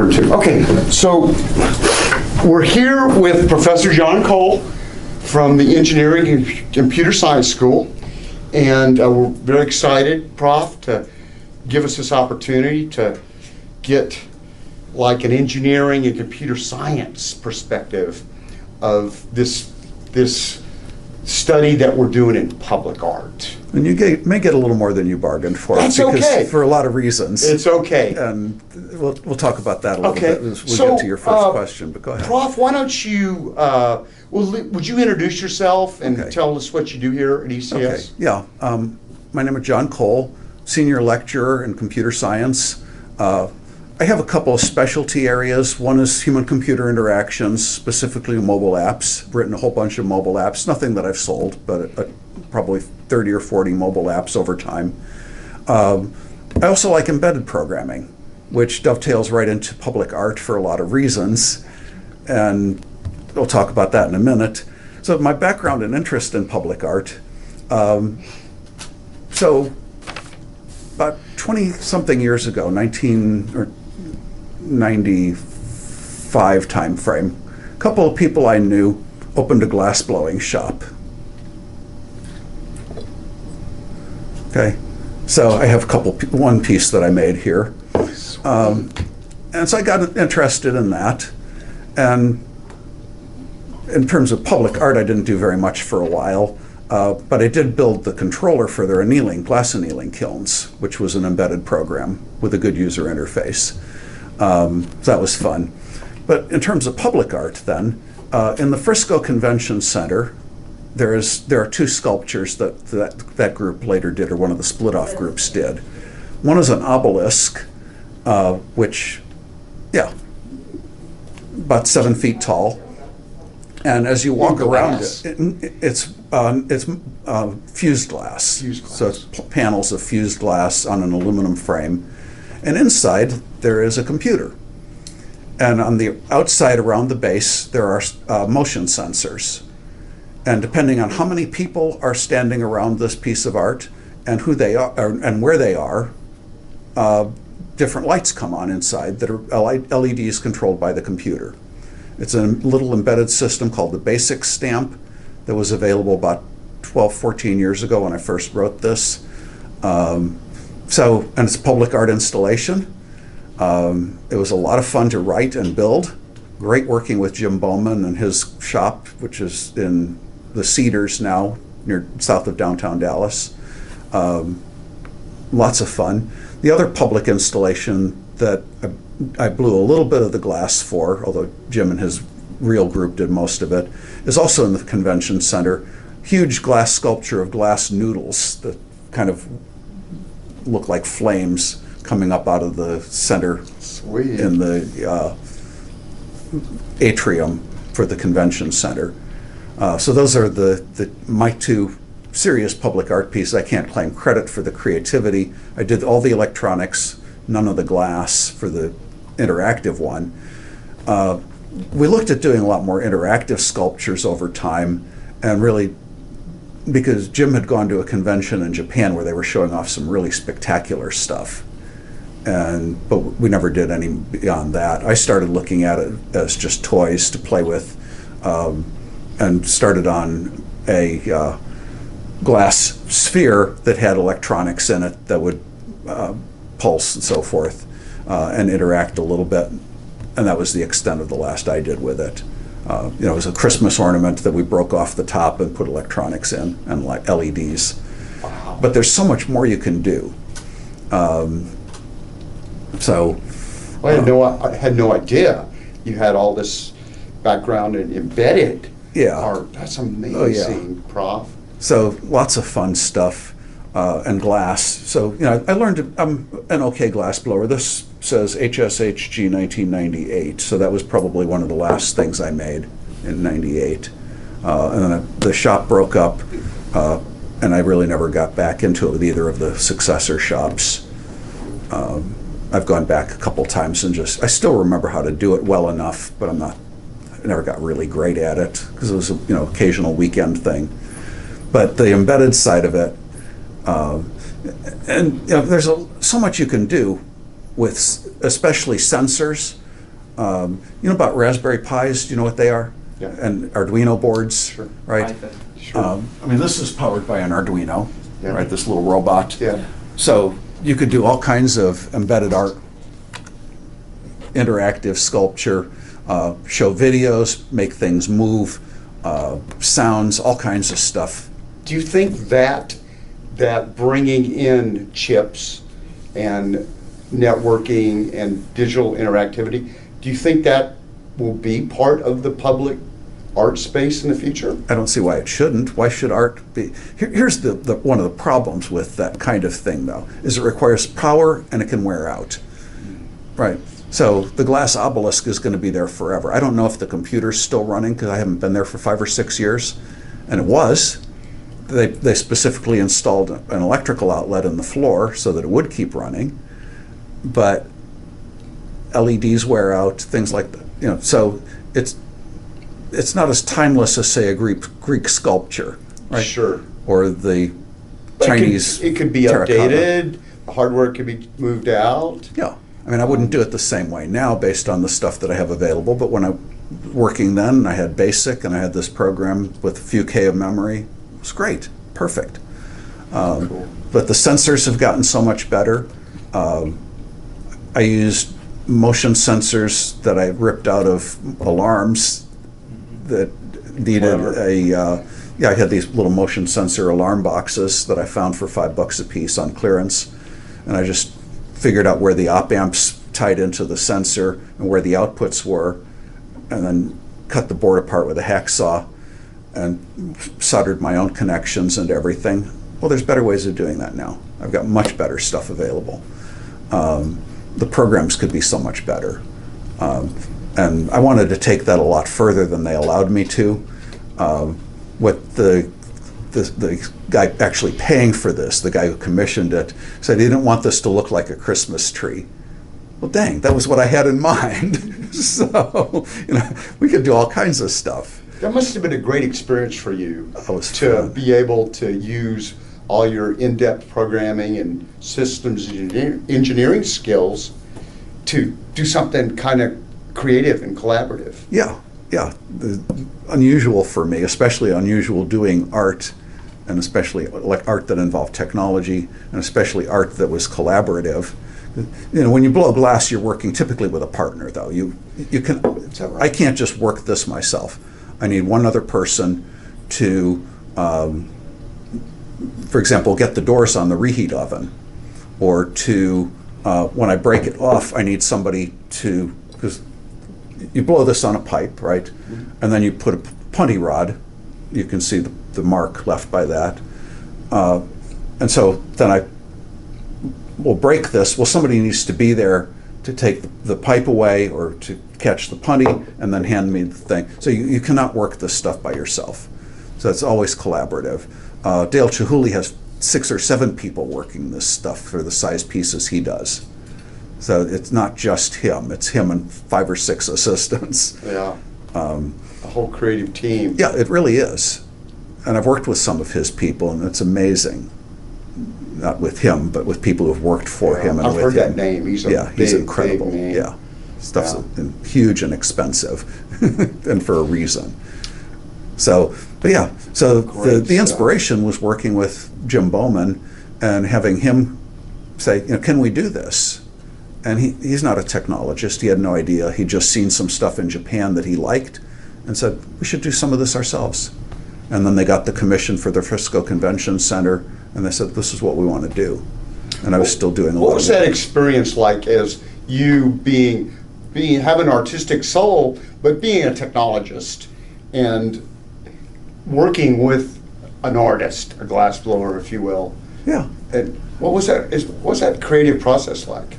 or two. Okay, so we're here with Professor John Cole from the Engineering and Computer Science School, and we're very excited, Prof, to give us this opportunity to get like an engineering and computer science perspective of this study that we're doing in public art. And you may get a little more than you bargained for. That's okay. For a lot of reasons. It's okay. And we'll talk about that a little bit as we So, get to your first question, but go ahead. Prof, why don't you, would you introduce yourself and tell us what you do here at ECS? Okay, yeah. My name is John Cole, senior lecturer in computer science. I have a couple of specialty areas. One is human-computer interactions, specifically mobile apps. I've written a whole bunch of mobile apps, nothing that I've sold, but probably 30 or 40 mobile apps over time. I also like embedded programming, which dovetails right into public art for a lot of reasons, and we'll talk about that in a minute. So my background and interest in public art. So about 20-something years ago, 1995 time frame, a couple of people I knew opened a glass blowing shop. Okay, so I have one piece that I made here. And so I got interested in that. And in terms of public art, I didn't do very much for a while. But I did build the controller for their glass annealing kilns, which was an embedded program with a good user interface. So that was fun. But in terms of public art then, in the Frisco Convention Center, there are two sculptures that group later did, or one of the split-off groups did. One is an obelisk, which, about 7 feet tall. And as you walk around it's fused glass. So it's panels of fused glass on an aluminum frame. And inside there is a computer. And on the outside around the base there are motion sensors. And depending on how many people are standing around this piece of art and who they are and where they are, different lights come on inside that are LEDs controlled by the computer. It's a little embedded system called the BASIC stamp that was available about 12, 14 years ago when I first wrote this. And it's a public art installation. It was a lot of fun to write and build. Great working with Jim Bowman and his shop, which is in the Cedars now, south of downtown Dallas. Lots of fun. The other public installation that I blew a little bit of the glass for, although Jim and his real group did most of it, is also in the convention center. Huge glass sculpture of glass noodles that kind of look like flames coming up out of the center. Sweet. In the atrium for the convention center. So those are my two serious public art pieces. I can't claim credit for the creativity. I did all the electronics, none of the glass for the interactive one. We looked at doing a lot more interactive sculptures over time, and really, because Jim had gone to a convention in Japan where they were showing off some really spectacular stuff, but we never did any beyond that. I started looking at it as just toys to play with, and started on a glass sphere that had electronics in it that would pulse and so forth, and interact a little bit, and that was the extent of the last I did with it. It was a Christmas ornament that we broke off the top and put electronics in and like LEDs. Wow. But there's so much more you can do. I had no idea you had all this background in embedded art. That's amazing, Prof. So lots of fun stuff. And glass. So, I learned I'm an okay glass blower. This says HSHG 1998, so that was probably one of the last things I made in 98. And then the shop broke up, and I really never got back into it with either of the successor shops. I've gone back a couple times and I still remember how to do it well enough, but I never got really great at it because it was occasional weekend thing. But the embedded side of it, there's so much you can do with especially sensors. You know about Raspberry Pis? Do you know what they are? Yeah. And Arduino boards, Sure. right? Sure. I mean, this is powered by an Arduino, Yeah. right? This little robot. Yeah. So you could do all kinds of embedded art, interactive sculpture, show videos, make things move, sounds, all kinds of stuff. Do you think that bringing in chips and networking and digital interactivity, do you think that will be part of the public art space in the future? I don't see why it shouldn't. Why should art be? Here's the one of the problems with that kind of thing, though, is it requires power and it can wear out. Right. So the glass obelisk is going to be there forever. I don't know if the computer's still running because I haven't been there for 5 or 6 years, and it was. They specifically installed an electrical outlet in the floor so that it would keep running, but LEDs wear out, things like that. You know, so it's not as timeless as, say, a Greek sculpture, right? Sure. Or the But Chinese. it could be terracotta. updated, the hardware could be moved out. Yeah. I mean, I wouldn't do it the same way now based on the stuff that I have available, but when I was working then, I had BASIC and I had this program with a few K of memory. It was great. Perfect. Cool. But the sensors have gotten so much better. I used motion sensors that I ripped out of alarms that needed Clever. I had these little motion sensor alarm boxes that I found for $5 a piece on clearance, and I just figured out where the op amps tied into the sensor and where the outputs were, and then cut the board apart with a hacksaw and soldered my own connections and everything. Well, there's better ways of doing that now. I've got much better stuff available. The programs could be so much better. And I wanted to take that a lot further than they allowed me to. What the guy actually paying for this, the guy who commissioned it, said he didn't want this to look like a Christmas tree. Well, dang, that was what I had in mind. So, you know, we could do all kinds of stuff. That must have been a great experience for you That was to fun. be able to use all your in-depth programming and systems engineering skills to do something kind of creative and collaborative. Yeah. Unusual for me, especially unusual doing art, and especially like art that involved technology, and especially art that was collaborative. You know, when you blow glass, you're working typically with a partner, though. You can. Is that right? I can't just work this myself. I need one other person to, for example, get the doors on the reheat oven, or to when I break it off, I need somebody to, because you blow this on a pipe, right? And then you put a punty rod. You can see the mark left by that. And so then I will break this. Well, somebody needs to be there to take the pipe away or to catch the punty and then hand me the thing. So you cannot work this stuff by yourself. So it's always collaborative. Dale Chihuly has 6 or 7 people working this stuff for the size pieces he does. So it's not just him, it's him and 5 or 6 assistants. Yeah. A whole creative team. Yeah, it really is. And I've worked with some of his people, and it's amazing. Not with him, but with people who've worked for him and I've with heard him. that name. He's a he's big, incredible. big name. Yeah, stuff's Yeah. huge and expensive, and for a reason. So, but yeah, so Great the stuff. inspiration was working with Jim Bowman and having him say, you know, can we do this? And he's not a technologist. He had no idea. He'd just seen some stuff in Japan that he liked and said, we should do some of this ourselves. And then they got the commission for the Frisco Convention Center, and they said, this is what we want to do. And I was still doing a lot What was of that experience like as you being have an artistic soul, but being a technologist and working with an artist, a glassblower, if you will? Yeah. And what was that creative process like?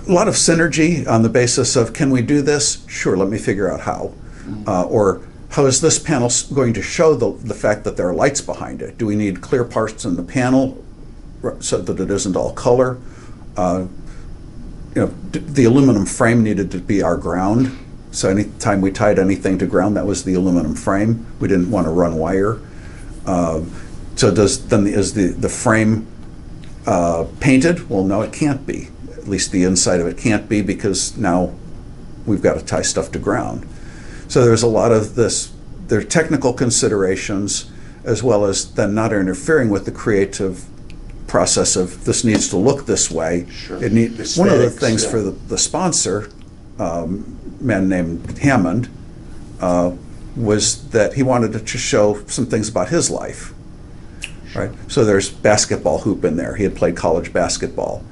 A lot of synergy on the basis of, can we do this? Sure, let me figure out how. Or how is this panel going to show the fact that there are lights behind it? Do we need clear parts in the panel so that it isn't all color? The aluminum frame needed to be our ground. So anytime we tied anything to ground, that was the aluminum frame. We didn't want to run wire. So is the frame painted? Well, no, it can't be. At least the inside of it can't be, because now we've got to tie stuff to ground. So there's a lot of this, there are technical considerations, as well as then not interfering with the creative process of this needs to look this way. Sure. One of the things yeah. for the sponsor, man named Hammond, was that he wanted to show some things about his life. Right? So there's basketball hoop in there. He had played college basketball.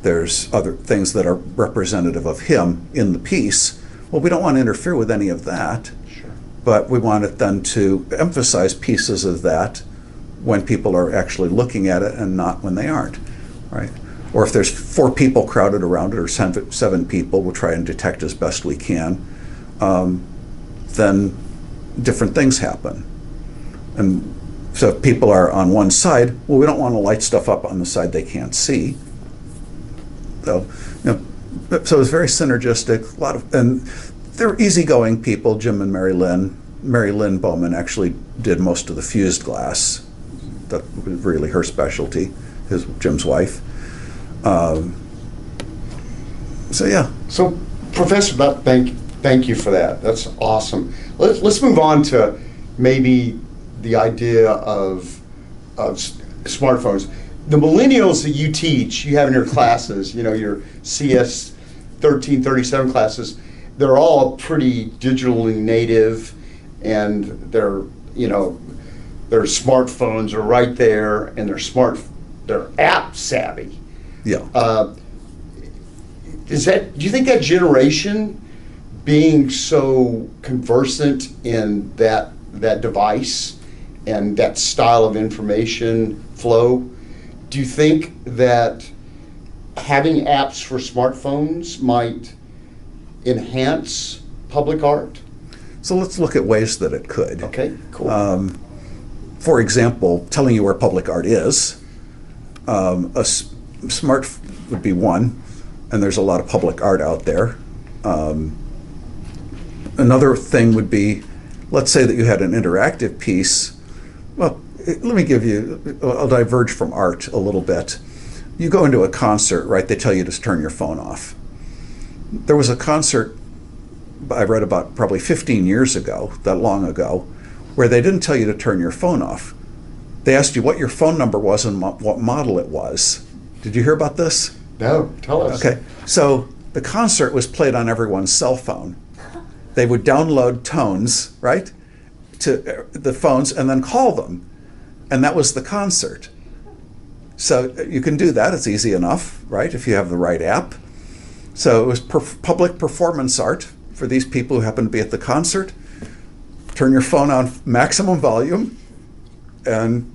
There's other things that are representative of him in the piece. Well, we don't want to interfere with any of that, Sure. but we want it then to emphasize pieces of that when people are actually looking at it and not when they aren't, right? Or if there's 4 people crowded around it, or 7 people, we'll try and detect as best we can, then different things happen. And so if people are on one side, well, we don't want to light stuff up on the side they can't see. So, so it's very synergistic. A lot of, and they're easygoing people. Jim and Mary Lynn Bowman actually did most of the fused glass. That was really her specialty. Jim's wife. So yeah. So, Professor, thank you for that. That's awesome. Let's move on to maybe the idea of smartphones. The millennials that you teach, you have in your classes, your CS 1337 classes, they're all pretty digitally native, and their smartphones are right there, and they're app savvy. Yeah. Do you think that generation, being so conversant in that device and that style of information flow, do you think that having apps for smartphones might enhance public art? So let's look at ways that it could. Okay, cool. For example, telling you where public art is. Smart would be one, and there's a lot of public art out there. Another thing would be, let's say that you had an interactive piece. Well, let me give you, I'll diverge from art a little bit. You go into a concert, right? They tell you to turn your phone off. There was a concert I read about probably 15 years ago, that long ago, where they didn't tell you to turn your phone off. They asked you what your phone number was and what model it was. Did you hear about this? No, tell us. Okay, so the concert was played on everyone's cell phone. They would download tones, right, to the phones and then call them. And that was the concert. So you can do that, it's easy enough, right, if you have the right app. So it was public performance art for these people who happen to be at the concert. Turn your phone on maximum volume and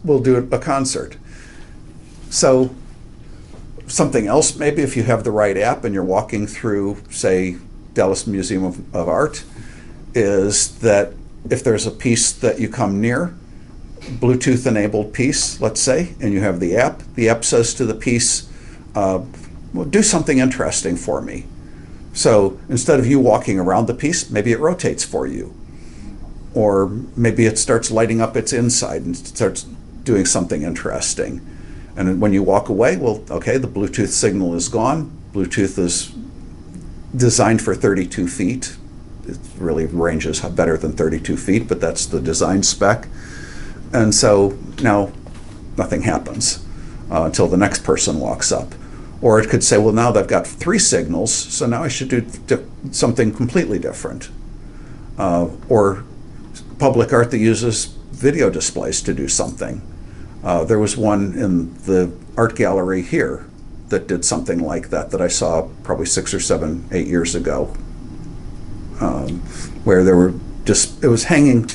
we'll do a concert. So something else, maybe if you have the right app and you're walking through, say, Dallas Museum of Art, is that if there's a piece that you come near, Bluetooth enabled piece, let's say, and you have the app says to the piece, well, do something interesting for me. So instead of you walking around the piece, maybe it rotates for you. Or maybe it starts lighting up its inside and starts doing something interesting. And when you walk away, well, okay, the Bluetooth signal is gone. Bluetooth is designed for 32 feet. It really ranges better than 32 feet, but that's the design spec. And so now nothing happens until the next person walks up. Or it could say, well, now they've got 3 signals, so now I should do something completely different. Or public art that uses video displays to do something. There was one in the art gallery here that did something like that I saw probably 6 or 7, 8 years ago, where there were just, it was hanging,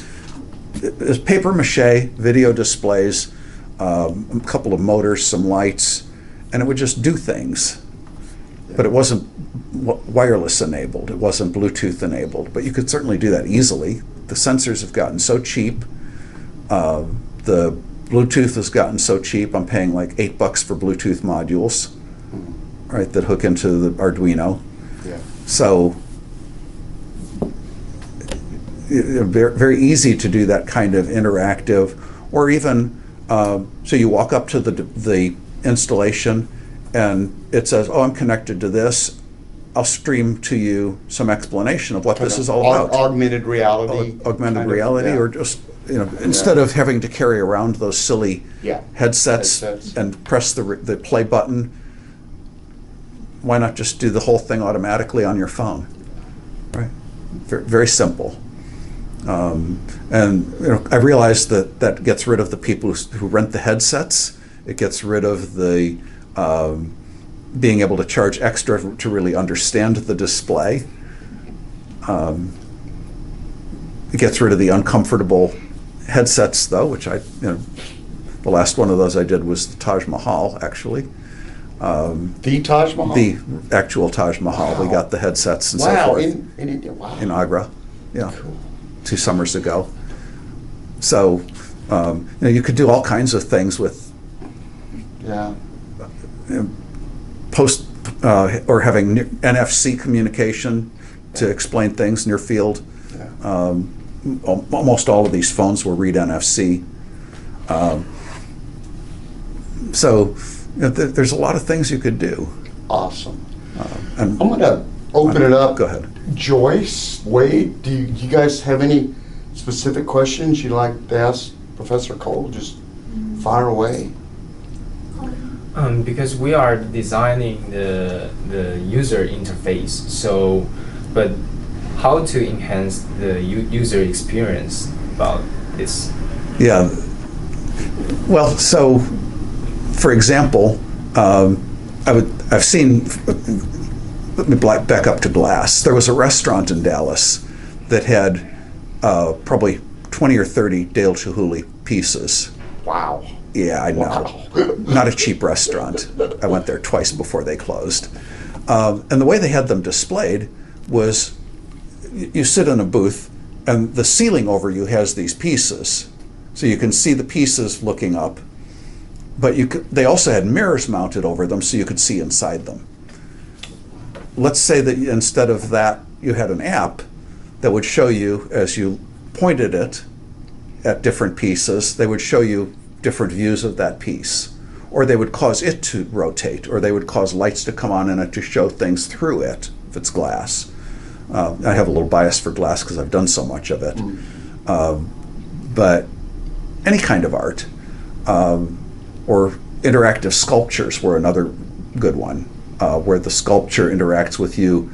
it was paper mache, video displays, a couple of motors, some lights, and it would just do things. But it wasn't wireless enabled, it wasn't Bluetooth enabled, but you could certainly do that easily. The sensors have gotten so cheap, the Bluetooth has gotten so cheap, I'm paying like $8 for Bluetooth modules, right, that hook into the Arduino. Yeah. So very, very easy to do that kind of interactive, or even, so you walk up to the installation and it says, oh, I'm connected to this, I'll stream to you some explanation of what this is all about. Augmented reality. Augmented reality, or just, instead of having to carry around those silly headsets and press the play button, why not just do the whole thing automatically on your phone? Right? Very, very simple. And I realize that gets rid of the people who rent the headsets. It gets rid of the being able to charge extra to really understand the display. It gets rid of the uncomfortable headsets, though, which the last one of those I did was the Taj Mahal, actually. The Taj Mahal? The actual Taj Mahal. Wow. We got the headsets and so forth. In India, wow. In Agra, yeah. Cool. 2 summers ago. So, you could do all kinds of things with post or having NFC communication to explain things near field. Yeah. Almost all of these phones will read NFC. So there's a lot of things you could do. Awesome. And I'm going to open it up. Go ahead. Joyce, Wade, do you guys have any specific questions you'd like to ask Professor Cole? Just fire away. Because we are designing the user interface, so, but how to enhance the user experience about this? Yeah. Well, so, for example, I've seen, let me back up to glass. There was a restaurant in Dallas that had probably 20 or 30 Dale Chihuly pieces. Wow. Yeah, I know. Wow. Not a cheap restaurant. I went there twice before they closed. And the way they had them displayed was you sit in a booth and the ceiling over you has these pieces. So you can see the pieces looking up, but they also had mirrors mounted over them so you could see inside them. Let's say that instead of that, you had an app that would show you, as you pointed it at different pieces, they would show you different views of that piece. Or they would cause it to rotate, or they would cause lights to come on in it to show things through it, if it's glass. I have a little bias for glass because I've done so much of it. But any kind of art, or interactive sculptures were another good one, where the sculpture interacts with you,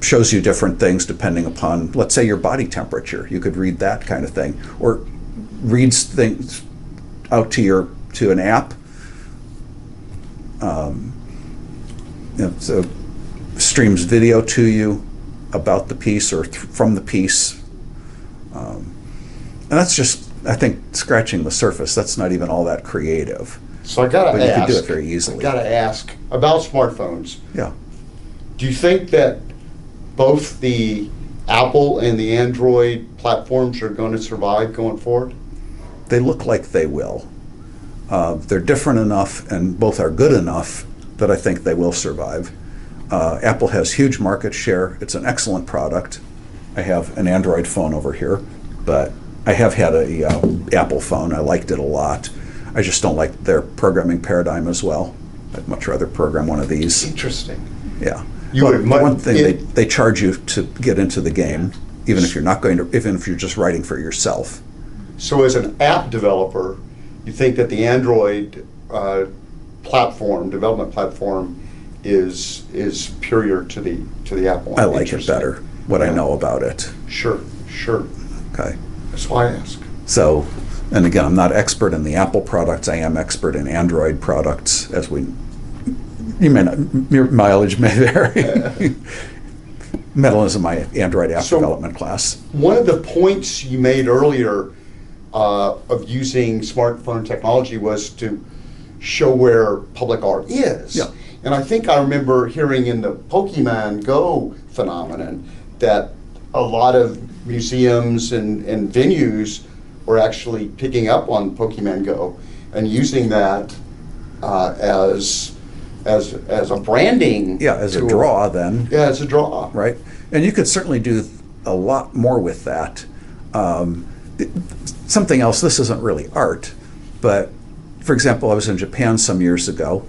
shows you different things depending upon, let's say, your body temperature. You could read that kind of thing, or reads things out to an app. So streams video to you about the piece or from the piece. And that's just, I think, scratching the surface. That's not even all that creative. So I gotta but ask. You could do it very easily. I gotta ask about smartphones. Yeah. Do you think that both the Apple and the Android platforms are going to survive going forward? They look like they will. They're different enough and both are good enough that I think they will survive. Apple has huge market share. It's an excellent product. I have an Android phone over here, but I have had a Apple phone. I liked it a lot. I just don't like their programming paradigm as well. I'd much rather program one of these. Interesting. Yeah. One thing, they charge you to get into the game, even if you're not going to, even if you're just writing for yourself. So as an app developer, you think that the Android development platform is superior to the Apple one? I like it better, what I know about it. Sure. Okay. That's why I ask. So, and again, I'm not expert in the Apple products. I am expert in Android products, you may not, your mileage may vary. Metal is in my Android app development class. One of the points you made earlier of using smartphone technology was to show where public art is. Yeah. And I think I remember hearing in the Pokemon Go phenomenon that a lot of museums and venues were actually picking up on Pokemon Go and using that as a branding. Yeah, as tool. a draw then. Yeah, as a draw. Right. And you could certainly do a lot more with that. Something else, this isn't really art, but for example, I was in Japan some years ago,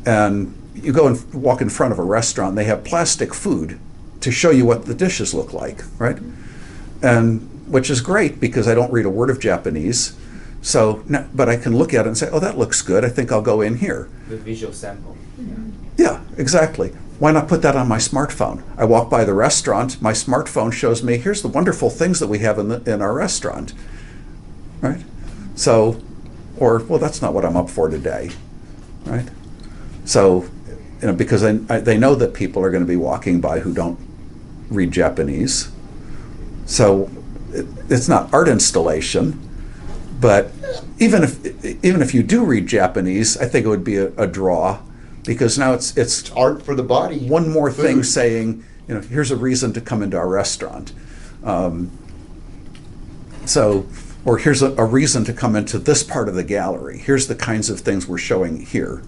and you go and walk in front of a restaurant, they have plastic food to show you what the dishes look like, right? And which is great because I don't read a word of Japanese. So, but I can look at it and say, oh, that looks good. I think I'll go in here. The visual sample. Yeah, exactly. Why not put that on my smartphone? I walk by the restaurant, my smartphone shows me, here's the wonderful things that we have in our restaurant, right? So, or, well, that's not what I'm up for today, right? So, because they know that people are going to be walking by who don't read Japanese. So, it's not art installation, but even if you do read Japanese, I think it would be a draw. Because now it's art for the body. One more Food. thing saying, here's a reason to come into our restaurant. Or here's a reason to come into this part of the gallery. Here's the kinds of things we're showing here.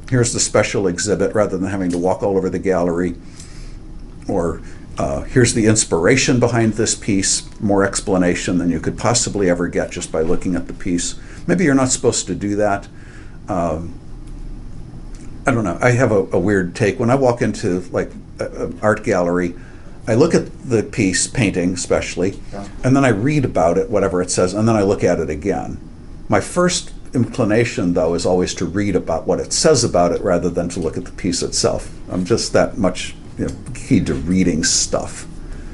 Here's the special exhibit rather than having to walk all over the gallery. Or here's the inspiration behind this piece, more explanation than you could possibly ever get just by looking at the piece. Maybe you're not supposed to do that. I don't know. I have a weird take. When I walk into like an art gallery, I look at the piece, painting especially, and then I read about it, whatever it says, and then I look at it again. My first inclination, though, is always to read about what it says about it rather than to look at the piece itself. I'm just that much keyed to reading stuff.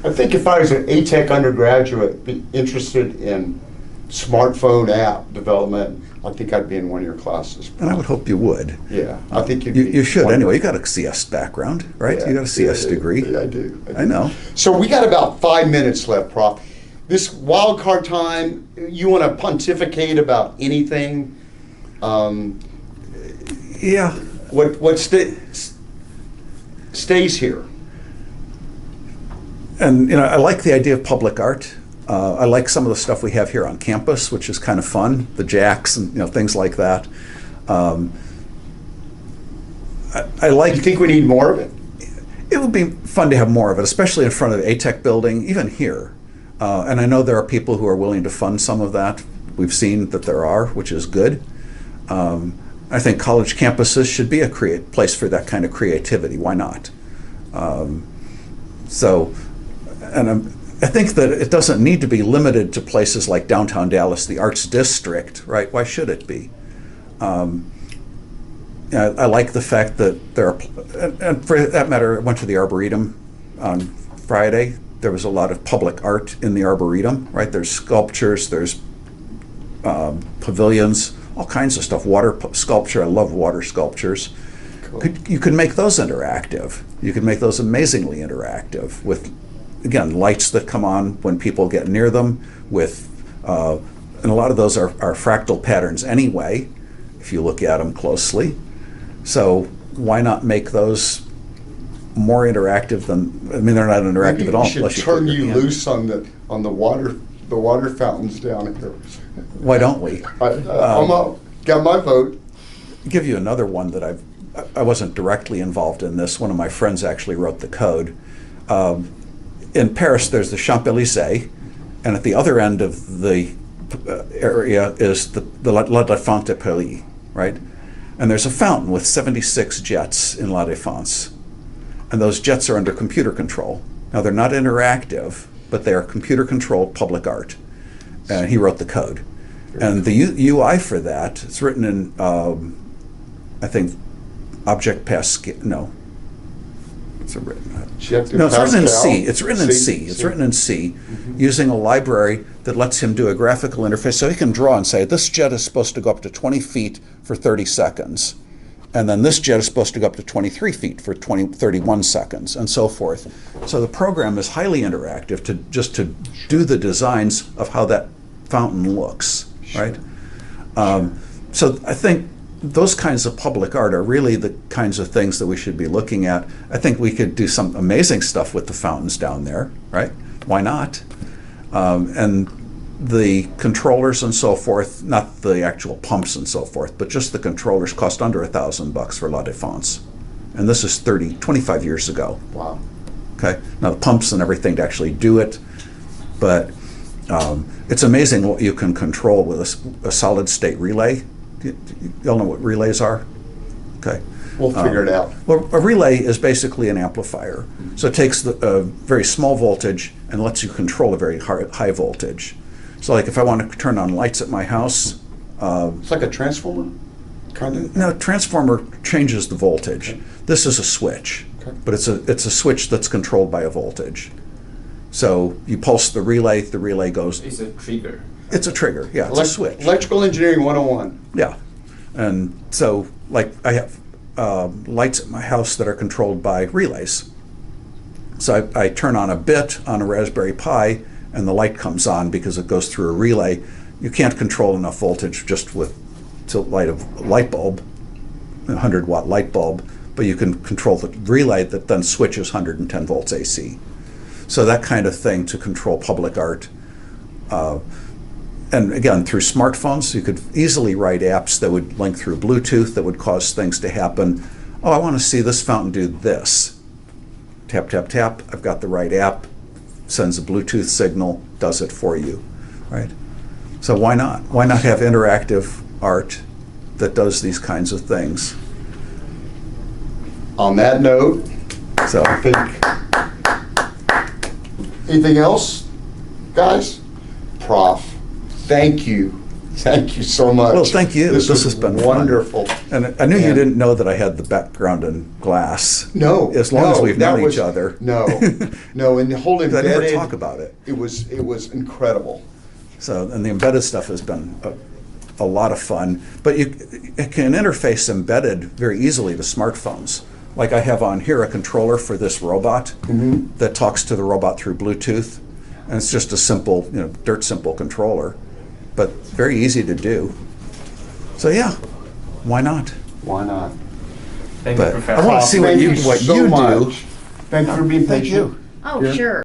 I think if I was an A-Tech undergraduate be interested in smartphone app development, I think I'd be in one of your classes. And I would hope you would. Yeah, I think you should anyway. You got a CS background, right? Yeah, you got a CS degree. Yeah, I do. I know. So we got about 5 minutes left, Prof. This wild card time, you want to pontificate about anything? Yeah. What stays here? And I like the idea of public art. I like some of the stuff we have here on campus, which is kind of fun, the jacks and things like that. I like. You think we need more of it? It would be fun to have more of it, especially in front of the A-Tech building, even here. And I know there are people who are willing to fund some of that. We've seen that there are, which is good. I think college campuses should be a place for that kind of creativity. Why not? I think that it doesn't need to be limited to places like downtown Dallas, the Arts District, right? Why should it be? I like the fact that there are, and for that matter, I went to the Arboretum on Friday. There was a lot of public art in the Arboretum, right? There's sculptures, there's pavilions, all kinds of stuff. Water sculpture, I love water sculptures. Cool. You could make those interactive. You could make those amazingly interactive with, again, lights that come on when people get near them with, and a lot of those are fractal patterns anyway, if you look at them closely. So why not make those more interactive than, they're not interactive Maybe at all. We should turn you loose on the water fountains down here. Why don't we? Got my vote. Give you another one that I wasn't directly involved in this. One of my friends actually wrote the code. In Paris, there's the Champs-Élysées, and at the other end of the area is the La Défense de Paris, right? And there's a fountain with 76 jets in La Défense, and those jets are under computer control. Now, they're not interactive, but they are computer-controlled public art, and he wrote the code. And the UI for that, it's written in, I think, Object Pascal, no. It's written in C. It's written in C. It's written in C, using a library that lets him do a graphical interface. So he can draw and say, this jet is supposed to go up to 20 feet for 30 seconds. And then this jet is supposed to go up to 23 feet for 31 seconds, and so forth. So the program is highly interactive to do the designs of how that fountain looks, right? So I think those kinds of public art are really the kinds of things that we should be looking at. I think we could do some amazing stuff with the fountains down there, right? Why not? And the controllers and so forth, not the actual pumps and so forth, but just the controllers cost under $1,000 for La Défense. And this is 25 years ago. Wow. Okay. Now the pumps and everything to actually do it, but it's amazing what you can control with a solid state relay. You all know what relays are? Okay. We'll figure it out. Well, a relay is basically an amplifier. So it takes a very small voltage and lets you control a very high voltage. So like if I want to turn on lights at my house, It's like a transformer, kind of? no, transformer changes the voltage. Okay. This is a switch, Okay. but it's a switch that's controlled by a voltage. So you pulse the relay goes. It's a trigger. It's a trigger, yeah, it's a switch. Electrical engineering 101. Yeah, and so like I have lights at my house that are controlled by relays. So I turn on a bit on a Raspberry Pi and the light comes on because it goes through a relay. You can't control enough voltage just with to light a light bulb, a 100-watt light bulb, but you can control the relay that then switches 110 volts AC. So that kind of thing to control public art. And again, through smartphones, you could easily write apps that would link through Bluetooth that would cause things to happen. Oh, I want to see this fountain do this. Tap, tap, tap. I've got the right app. Sends a Bluetooth signal, does it for you, right? So why not? Why not have interactive art that does these kinds of things? On that note, So I think, anything else, guys? Prof, thank you. Thank you so much. Well, thank you. This was has been fun. wonderful. And I knew you And- didn't know that I had the background in glass. No. As long as no, we've that known was- each other. No, no, and the whole 'Cause I embedded. never talk about it. It was incredible. So, and the embedded stuff has been a lot of fun. But it can interface embedded very easily to smartphones. Like I have on here a controller for this robot that talks to the robot through Bluetooth. And it's just a simple, dirt simple controller, but very easy to do. So yeah, why not? Why not? Thank you, But Professor. I want to see what Thank you so do. much. Thank you for being Thank patient. you. Oh, Yeah. sure.